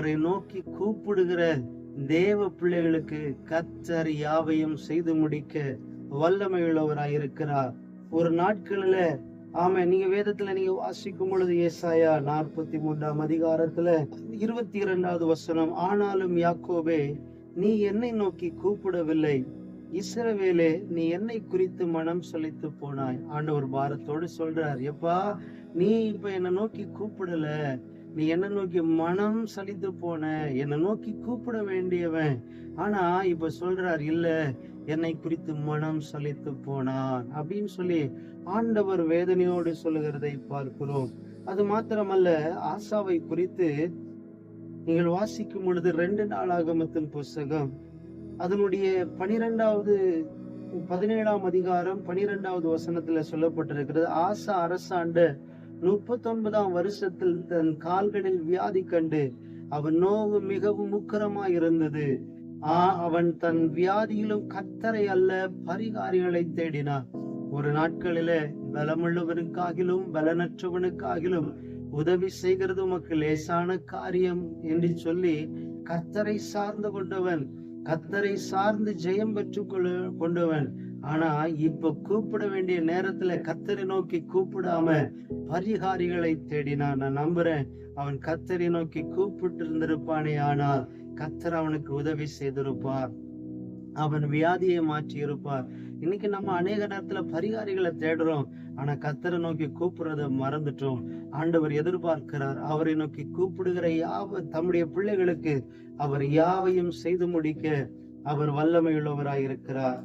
அவரை நோக்கி கூப்பிடுகிற தேவ பிள்ளைகளுக்கு கர்த்தர் யாவையும் செய்து முடிக்க வல்லமை உள்ளவராயிருக்கிறார். ஒரு நாட்களில நீங்க வேதத்துல நீங்க வாசிக்கும் பொழுது ஏசாயா 43ஆம் அதிகாரத்துல 22வது வசனம், ஆனாலும் யாக்கோபே நீ என்னை நோக்கி கூப்பிடவில்லை, இஸ்ரவேலே நீ என்னை குறித்து மனம் சலித்து போனாய். ஆண்டவர் பாரத்தோடு சொல்றார், எப்பா நீ இப்ப என்னை நோக்கி கூப்பிடல, நீ என்ன நோக்கி மனம் சலித்து போன, என்னை நோக்கி கூப்பிட வேண்டியவன். ஆனா இப்ப சொல்றார், இல்ல என்னை குறித்து மனம் சலித்து போனான் அப்படின்னு சொல்லி ஆண்டவர் வேதனையோடு சொல்லுகிறதை பார்க்கிறோம். அது மாத்திரமல்ல, ஆசாவை குறித்து நீங்கள் வாசிக்கும் பொழுது 2 நாளாகமத்தின் புஸ்தகம் அதனுடைய 17ஆம் அதிகாரம் 12வது வசனத்துல சொல்லப்பட்டிருக்கிறது, ஆசா அரசாண்ட 39ஆம் வருஷத்தில் தன் கால்களில் வியாதி கண்டு அவன் நோவு மிகவும் உக்கிரமாய் இருந்தது. அவன் தன் வியாதியிலும் கர்த்தரை அல்ல பரிகாரிகளை தேடினான். ஒரு நாட்களில பலமுள்ளவனுக்காகிலும் பலனற்றவனுக்காகிலும் உதவி செய்கிறது உமக்கு லேசான காரியம் என்று சொல்லி கர்த்தரை சார்ந்து கொண்டவன், கர்த்தரை சார்ந்து ஜெயம் பெற்று கொண்டவன். ஆனா இப்ப கூப்பிட வேண்டிய நேரத்துல கர்த்தரை நோக்கி கூப்பிடாம பரிகாரிகளை தேடினான். நான் நம்புறேன் அவன் கர்த்தரை நோக்கி கூப்பிட்டு இருந்திருப்பானே, ஆனால் கர்த்தர் அவனுக்கு உதவி செய்திருப்பார், அவன் வியாதியை மாற்றி இருப்பார். இன்னைக்கு நம்ம அநேக நேரத்துல பரிகாரிகளை தேடுறோம், ஆனா கர்த்தரை நோக்கி கூப்பிடுறத மறந்துட்டோம். ஆண்டவர் எதிர்பார்க்கிறார், அவரை நோக்கி கூப்பிடுகிற தம்முடைய பிள்ளைகளுக்கு அவர் யாவையும் செய்து முடிக்க அவர் வல்லமை உள்ளவராயிருக்கிறார்.